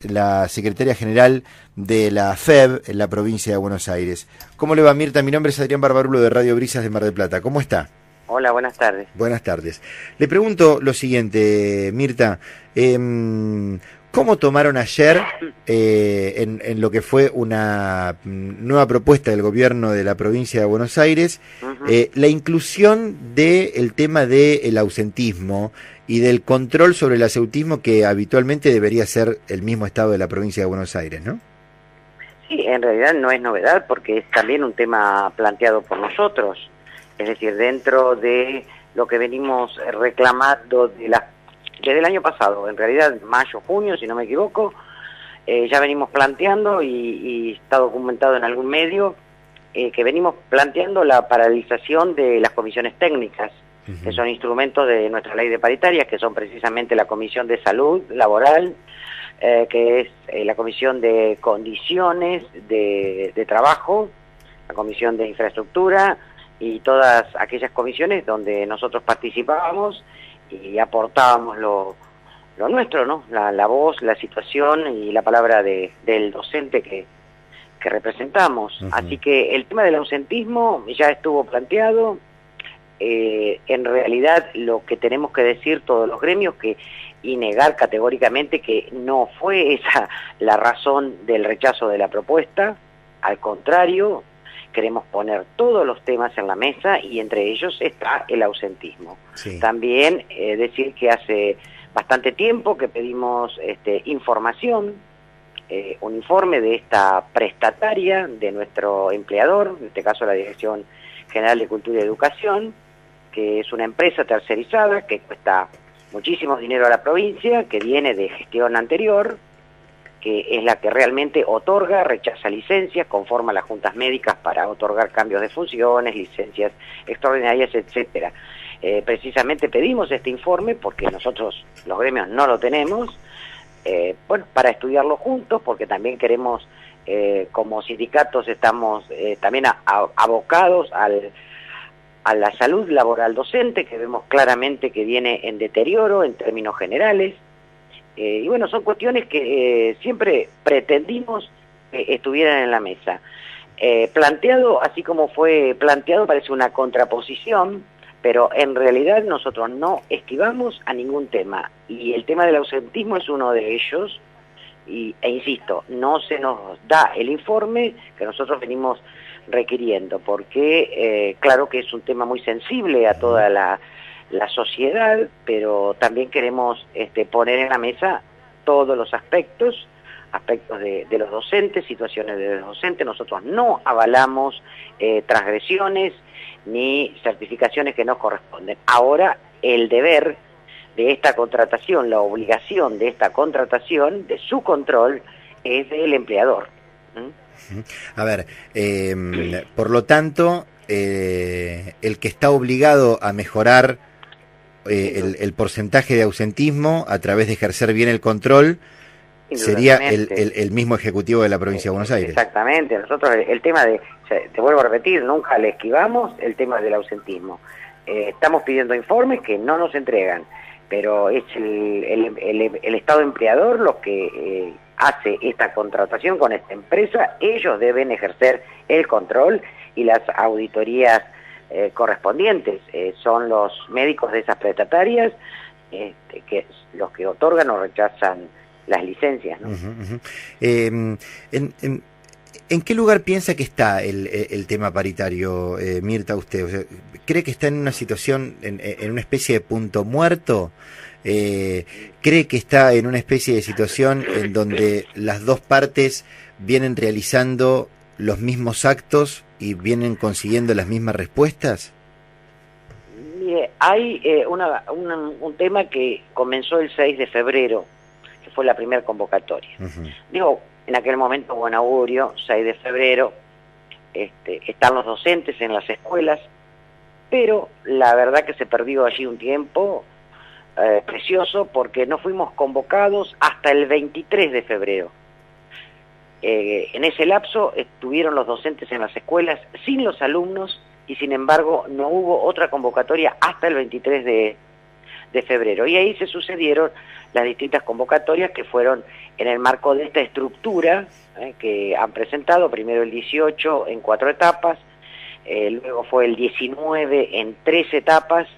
La secretaria general de la FEB en la provincia de Buenos Aires. ¿Cómo le va, Mirta? Mi nombre es Adrián Barbarulo de Radio Brisas de Mar del Plata. ¿Cómo está? Hola, buenas tardes. Buenas tardes. Le pregunto lo siguiente, Mirta. ¿Cómo tomaron ayer en lo que fue una nueva propuesta del gobierno de la provincia de Buenos Aires la inclusión del tema del ausentismo y del control sobre el ausentismo que habitualmente debería ser el mismo estado de la provincia de Buenos Aires, ¿no? Sí, en realidad no es novedad porque es también un tema planteado por nosotros. Es decir, dentro de lo que venimos reclamando desde el año pasado, en realidad mayo, junio, si no me equivoco, ya venimos planteando y está documentado en algún medio que venimos planteando la paralización de las comisiones técnicas, que son instrumentos de nuestra ley de paritarias, que son precisamente la Comisión de Salud Laboral, que es la Comisión de Condiciones de Trabajo, la Comisión de Infraestructura y todas aquellas comisiones donde nosotros participábamos y aportábamos lo nuestro, ¿no? La voz, la situación y la palabra del docente que representamos. Así que el tema del ausentismo ya estuvo planteado. En realidad lo que tenemos que decir todos los gremios y negar categóricamente que no fue esa la razón del rechazo de la propuesta. Al contrario, queremos poner todos los temas en la mesa y entre ellos está el ausentismo. Sí. También decir que hace bastante tiempo que pedimos información, un informe de esta prestataria de nuestro empleador, en este caso la Dirección General de Cultura y Educación, que es una empresa tercerizada que cuesta muchísimo dinero a la provincia, que viene de gestión anterior, que es la que realmente otorga, rechaza licencias, conforma las juntas médicas para otorgar cambios de funciones, licencias extraordinarias, etcétera. Precisamente pedimos este informe porque nosotros, los gremios, no lo tenemos, para estudiarlo juntos, porque también queremos, como sindicatos, estamos también abocados a la salud laboral docente, que vemos claramente que viene en deterioro en términos generales. Y bueno, son cuestiones que siempre pretendimos que estuvieran en la mesa. Planteado, así como fue planteado, parece una contraposición, pero en realidad nosotros no esquivamos a ningún tema. Y el tema del ausentismo es uno de ellos. E insisto, no se nos da el informe que nosotros venimos requiriendo, porque claro que es un tema muy sensible a toda la sociedad, pero también queremos poner en la mesa todos los aspectos de los docentes, situaciones de los docentes. Nosotros no avalamos transgresiones ni certificaciones que no corresponden. Ahora, el deber de esta contratación, la obligación de esta contratación, de su control, es del empleador. A ver, por lo tanto, el que está obligado a mejorar el porcentaje de ausentismo a través de ejercer bien el control sería el mismo Ejecutivo de la provincia de Buenos Aires. Exactamente. Nosotros el tema te vuelvo a repetir, nunca le esquivamos el tema del ausentismo. Estamos pidiendo informes que no nos entregan, pero es el Estado empleador lo que hace esta contratación con esta empresa. Ellos deben ejercer el control y las auditorías correspondientes. Son los médicos de esas prestatarias que los que otorgan o rechazan las licencias, ¿no? ¿En qué lugar piensa que está el tema paritario, Mirta, usted? O sea, ¿cree que está en una situación, en una especie de punto muerto? ¿Cree que está en una especie de situación en donde las dos partes vienen realizando los mismos actos y vienen consiguiendo las mismas respuestas? Mire, hay un tema que comenzó el 6 de febrero, que fue la primera convocatoria. Digo, en aquel momento, buen augurio, 6 de febrero, están los docentes en las escuelas, pero la verdad que se perdió allí un tiempo precioso porque no fuimos convocados hasta el 23 de febrero. En ese lapso estuvieron los docentes en las escuelas sin los alumnos y sin embargo no hubo otra convocatoria hasta el 23 de febrero. Y ahí se sucedieron las distintas convocatorias que fueron en el marco de esta estructura que han presentado, primero el 18 en 4 etapas, luego fue el 19 en 3 etapas.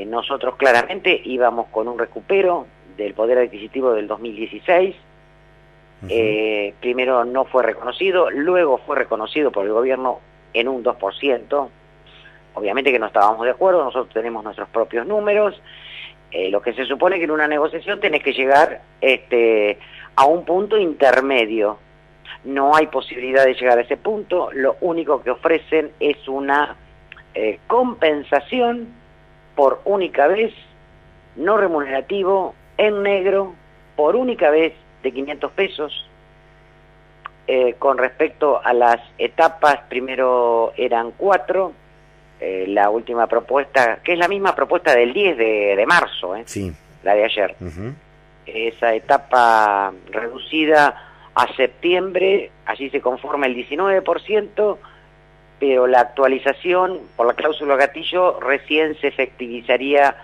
Nosotros claramente íbamos con un recupero del poder adquisitivo del 2016. Primero no fue reconocido, luego fue reconocido por el gobierno en un 2%. Obviamente que no estábamos de acuerdo, nosotros tenemos nuestros propios números. Lo que se supone que en una negociación tenés que llegar a un punto intermedio. No hay posibilidad de llegar a ese punto, lo único que ofrecen es una compensación por única vez, no remunerativo, en negro, por única vez de 500 pesos. Con respecto a las etapas, primero eran 4, la última propuesta, que es la misma propuesta del 10 de marzo, sí, la de ayer. Esa etapa reducida a septiembre, allí se conforma el 19%, pero la actualización por la cláusula gatillo recién se efectivizaría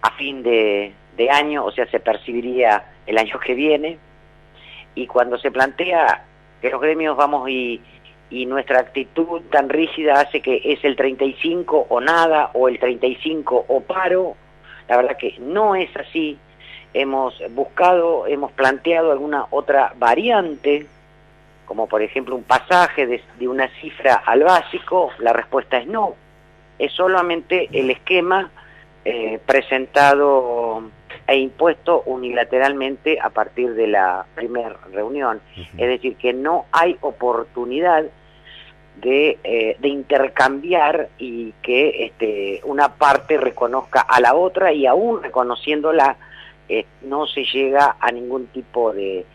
a fin de año, o sea, se percibiría el año que viene. Y cuando se plantea que los gremios vamos y nuestra actitud tan rígida hace que es el 35 o nada, o el 35 o paro, la verdad que no es así. Hemos buscado, hemos planteado alguna otra variante, como por ejemplo un pasaje de una cifra al básico. La respuesta es no, es solamente el esquema presentado e impuesto unilateralmente a partir de la primera reunión. Es decir, que no hay oportunidad de intercambiar y que una parte reconozca a la otra, y aún reconociéndola no se llega a ningún tipo de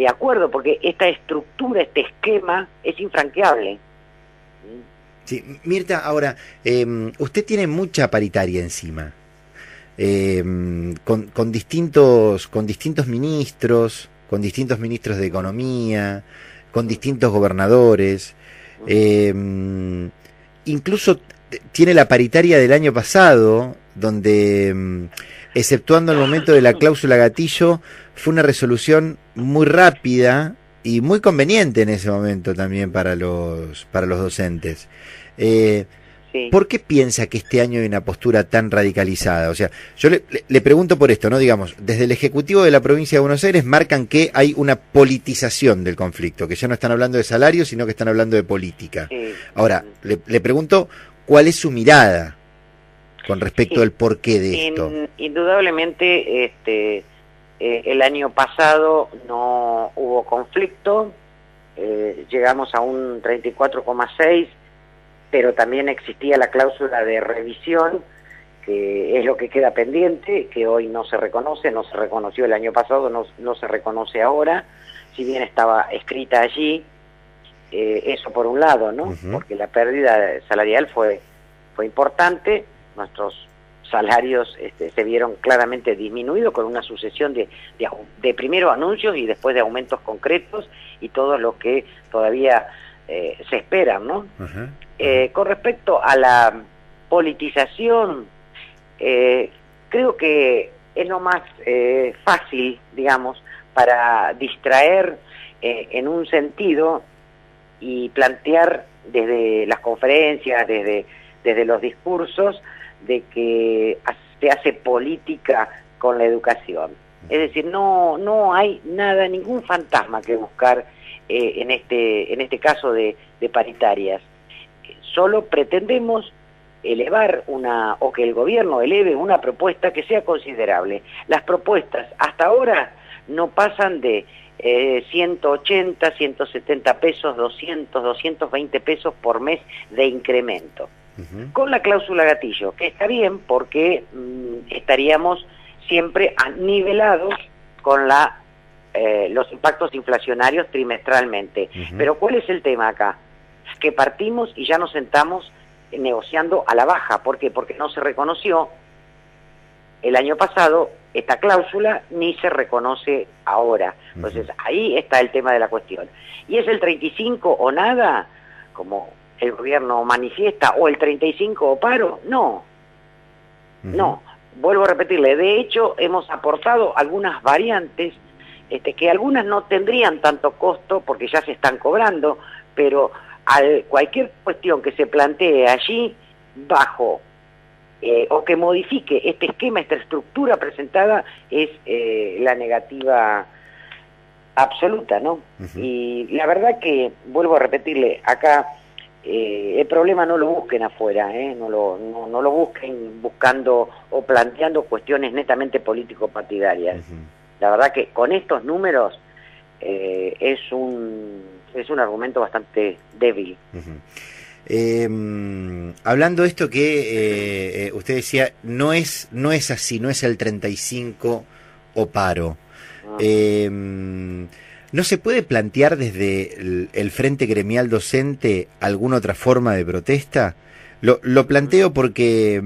acuerdo, porque esta estructura, este esquema es infranqueable. Sí, Mirta, ahora, usted tiene mucha paritaria encima, con distintos ministros, con distintos ministros de Economía, con distintos gobernadores, incluso tiene la paritaria del año pasado, donde, exceptuando el momento de la cláusula gatillo, fue una resolución muy rápida y muy conveniente en ese momento también para los docentes. Sí. ¿Por qué piensa que este año hay una postura tan radicalizada? O sea, yo le pregunto por esto, ¿no? Digamos, desde el Ejecutivo de la Provincia de Buenos Aires marcan que hay una politización del conflicto, que ya no están hablando de salarios, sino que están hablando de política. Sí. Ahora, le pregunto, ¿cuál es su mirada con respecto al porqué de esto? Indudablemente, el año pasado no hubo conflicto, llegamos a un 34,6%, pero también existía la cláusula de revisión, que es lo que queda pendiente, que hoy no se reconoce, no se reconoció el año pasado, no se reconoce ahora, si bien estaba escrita allí. Eso por un lado, ¿no? Porque la pérdida salarial fue importante, nuestros salarios se vieron claramente disminuidos con una sucesión de primero anuncios y después de aumentos concretos y todo lo que todavía se esperan, ¿no? Con respecto a la politización, creo que es lo más fácil, digamos, para distraer en un sentido y plantear desde las conferencias, desde los discursos, de que se hace política con la educación. Es decir, no hay nada, ningún fantasma que buscar en este caso de paritarias. Solo pretendemos elevar o que el gobierno eleve una propuesta que sea considerable. Las propuestas hasta ahora no pasan de 180, 170 pesos, 200, 220 pesos por mes de incremento. Con la cláusula gatillo, que está bien porque estaríamos siempre nivelados con los impactos inflacionarios trimestralmente. Pero ¿cuál es el tema acá? Que partimos y ya nos sentamos negociando a la baja. ¿Por qué? Porque no se reconoció el año pasado esta cláusula, ni se reconoce ahora. Entonces, ahí está el tema de la cuestión. ¿Y es el 35 o nada, como el gobierno manifiesta, o el 35 o paro? No. No. vuelvo a repetirle, de hecho hemos aportado algunas variantes, que algunas no tendrían tanto costo porque ya se están cobrando, pero cualquier cuestión que se plantee allí bajo o que modifique este esquema, esta estructura presentada, es la negativa absoluta, ¿no? Y la verdad que, vuelvo a repetirle, acá el problema no lo busquen afuera, no lo busquen buscando o planteando cuestiones netamente político-partidarias. La verdad que con estos números es un argumento bastante débil. Hablando de esto que usted decía, no es así, no es el 35 o paro. ¿No se puede plantear desde el Frente Gremial Docente alguna otra forma de protesta? Lo planteo porque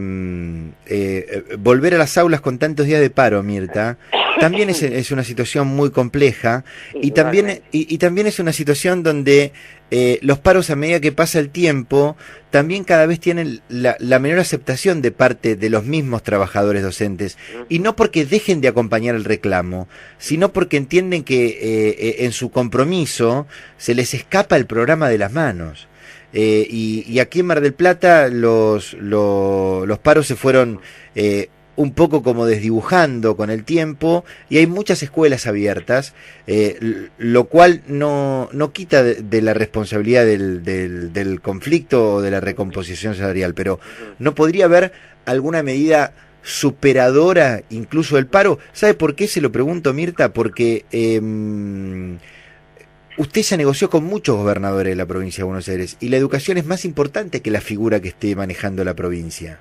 volver a las aulas con tantos días de paro, Mirta, también es una situación muy compleja, y también es una situación donde los paros, a medida que pasa el tiempo, también cada vez tienen la menor aceptación de parte de los mismos trabajadores docentes, y no porque dejen de acompañar el reclamo, sino porque entienden que en su compromiso se les escapa el programa de las manos. Y aquí en Mar del Plata los paros se fueron un poco como desdibujando con el tiempo, y hay muchas escuelas abiertas, lo cual no quita de la responsabilidad del conflicto o de la recomposición salarial, pero ¿no podría haber alguna medida superadora incluso del paro? ¿Sabe por qué se lo pregunto, Mirta? Porque usted ya negoció con muchos gobernadores de la provincia de Buenos Aires, y la educación es más importante que la figura que esté manejando la provincia.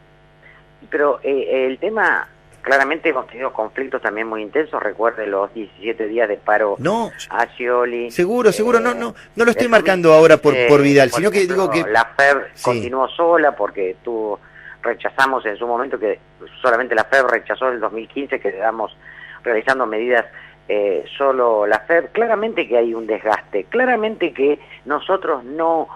Pero el tema, claramente hemos tenido conflictos también muy intensos. Recuerde los 17 días de paro a Scioli. Seguro, no lo estoy marcando ahora por Vidal, sino que digo que la FEB continuó sola porque rechazamos en su momento, que solamente la FEB rechazó en el 2015 que quedamos realizando medidas solo la FEB. Claramente que hay un desgaste, claramente que nosotros no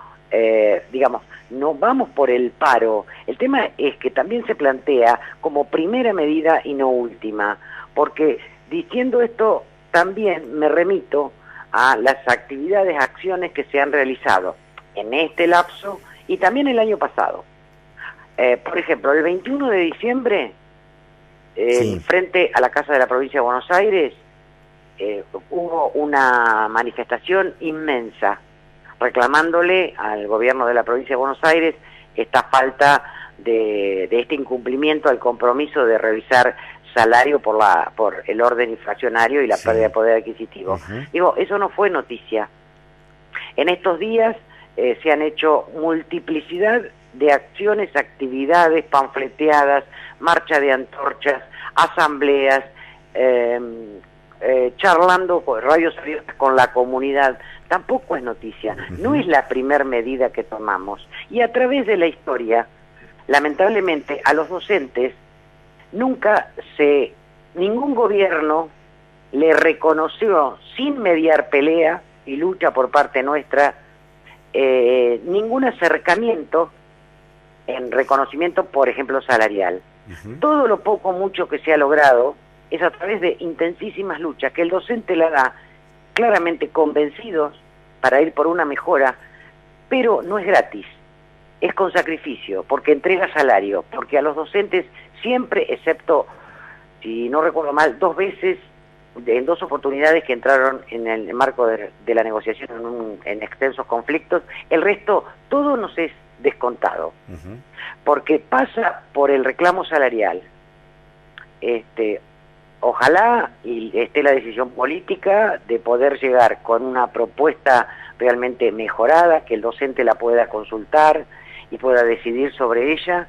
vamos por el paro. El tema es que también se plantea como primera medida y no última, porque diciendo esto también me remito a las actividades, acciones que se han realizado en este lapso y también el año pasado. Por ejemplo, el 21 de diciembre, frente a la Casa de la Provincia de Buenos Aires, hubo una manifestación inmensa reclamándole al gobierno de la provincia de Buenos Aires esta falta de este incumplimiento al compromiso de revisar salario por el orden inflacionario y la pérdida de poder adquisitivo. Digo, eso no fue noticia. En estos días se han hecho multiplicidad de acciones, actividades, panfleteadas, marcha de antorchas, asambleas, charlando por radios abiertas con la comunidad. Tampoco es noticia, no es la primer medida que tomamos. Y a través de la historia, lamentablemente, a los docentes ningún gobierno le reconoció, sin mediar pelea y lucha por parte nuestra, ningún acercamiento en reconocimiento, por ejemplo, salarial. Todo lo poco mucho que se ha logrado es a través de intensísimas luchas que el docente la da, claramente convencidos para ir por una mejora, pero no es gratis, es con sacrificio, porque entrega salario, porque a los docentes siempre, excepto, si no recuerdo mal, 2 veces, en 2 oportunidades que entraron en el marco de la negociación en extensos conflictos, el resto todo nos es descontado, porque pasa por el reclamo salarial. Ojalá y esté la decisión política de poder llegar con una propuesta realmente mejorada, que el docente la pueda consultar y pueda decidir sobre ella.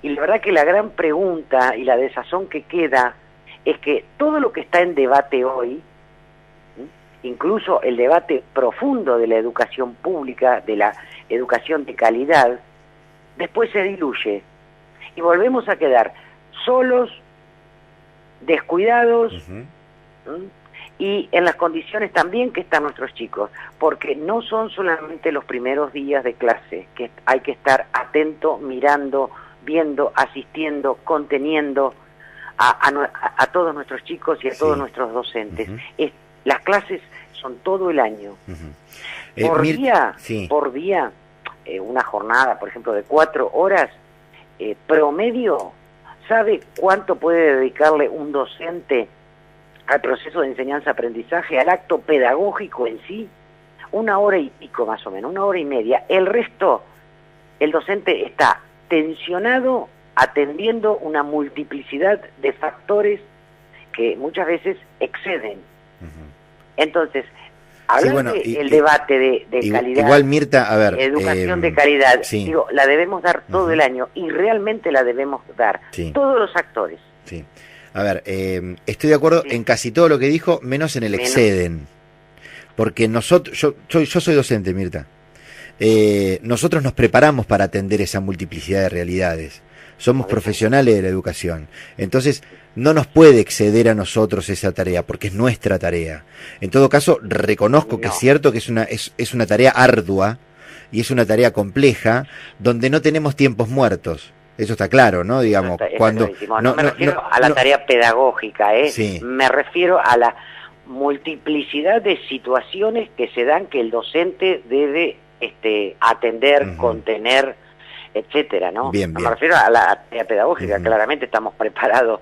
Y la verdad que la gran pregunta y la desazón que queda es que todo lo que está en debate hoy, incluso el debate profundo de la educación pública, de la educación de calidad, después se diluye y volvemos a quedar solos, descuidados, y en las condiciones también que están nuestros chicos, porque no son solamente los primeros días de clase, que hay que estar atento, mirando, viendo, asistiendo, conteniendo. a todos nuestros chicos y a todos nuestros docentes. Las clases son todo el año. Por día, una jornada, por ejemplo, de 4 horas, promedio, ¿sabe cuánto puede dedicarle un docente al proceso de enseñanza-aprendizaje, al acto pedagógico en sí? 1 hora y pico más o menos, 1 hora y media. El resto, el docente está tensionado atendiendo una multiplicidad de factores que muchas veces exceden. Entonces, hablar del debate de calidad, igual Mirta, a ver, educación de calidad, digo, la debemos dar todo el año y realmente la debemos dar todos los actores. Sí. A ver, estoy de acuerdo en casi todo lo que dijo, menos en el exceden. Porque nosotros, yo soy docente, Mirta. Nosotros nos preparamos para atender esa multiplicidad de realidades. Somos profesionales de la educación. Entonces, no nos puede exceder a nosotros esa tarea, porque es nuestra tarea. En todo caso, reconozco que es cierto que es una tarea ardua y es una tarea compleja, donde no tenemos tiempos muertos. Eso está claro, ¿no? Digamos, cuando... No me refiero a la tarea pedagógica, me refiero a la multiplicidad de situaciones que se dan que el docente debe atender, contener, etcétera, ¿no? No me refiero a la tarea pedagógica, claramente estamos preparados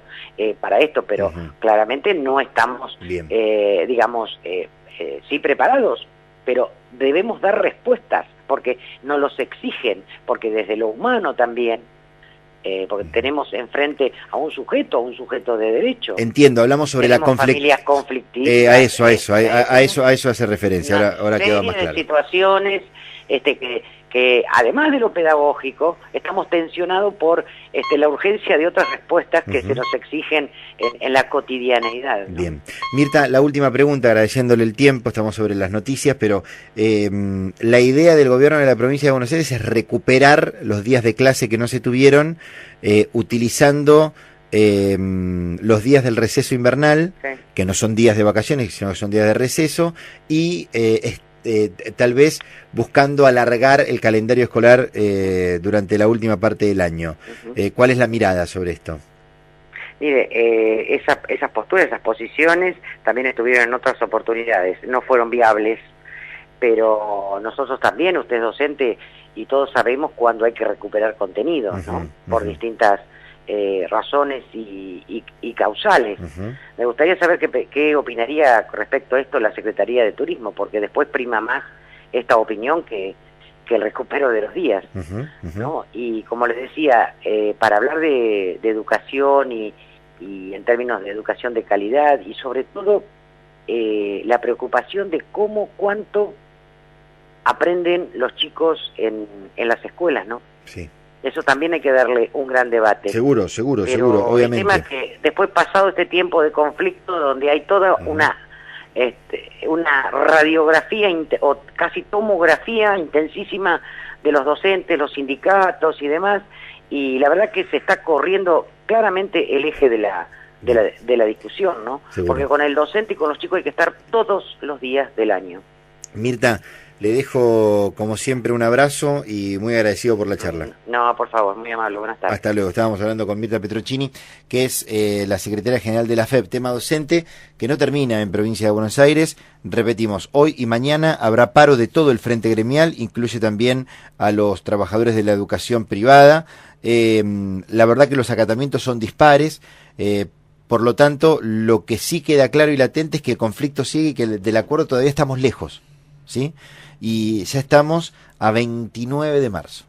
para esto, pero claramente no estamos, sí preparados, pero debemos dar respuestas, porque nos los exigen, porque desde lo humano también, porque tenemos enfrente a un sujeto de derecho. Entiendo, hablamos sobre familias conflictivas. A eso hace referencia. Ahora quedó más claro. De situaciones que además de lo pedagógico, estamos tensionados por la urgencia de otras respuestas que se nos exigen en la cotidianeidad, ¿no? Bien. Mirta, la última pregunta, agradeciéndole el tiempo, estamos sobre las noticias, pero la idea del gobierno de la provincia de Buenos Aires es recuperar los días de clase que no se tuvieron, utilizando los días del receso invernal, que no son días de vacaciones, sino que son días de receso, y tal vez buscando alargar el calendario escolar durante la última parte del año. ¿Cuál es la mirada sobre esto? Mire, esas posturas, esas posiciones también estuvieron en otras oportunidades, no fueron viables, pero nosotros también, usted es docente y todos sabemos cuándo hay que recuperar contenidos, ¿no? Por distintas razones y causales. Me gustaría saber qué opinaría respecto a esto la Secretaría de Turismo, porque después prima más esta opinión que el recupero de los días, ¿no? Y como les decía, para hablar de educación y en términos de educación de calidad y sobre todo la preocupación de cuánto aprenden los chicos en las escuelas, ¿no? Sí. Eso también hay que darle un gran debate. Seguro, obviamente. El tema es que después, pasado este tiempo de conflicto, donde hay toda una radiografía o casi tomografía intensísima de los docentes, los sindicatos y demás, y la verdad que se está corriendo claramente el eje de la discusión, ¿no? Seguro. Porque con el docente y con los chicos hay que estar todos los días del año. Mirta, le dejo, como siempre, un abrazo y muy agradecido por la charla. No, por favor, muy amable, buenas tardes. Hasta luego. Estábamos hablando con Mirta Petrocchini, que es la secretaria general de la FEP, tema docente, que no termina en Provincia de Buenos Aires. Repetimos, hoy y mañana habrá paro de todo el frente gremial, incluye también a los trabajadores de la educación privada. La verdad que los acatamientos son dispares. Por lo tanto, lo que sí queda claro y latente es que el conflicto sigue y que del acuerdo todavía estamos lejos, ¿sí? Y ya estamos a 29 de marzo.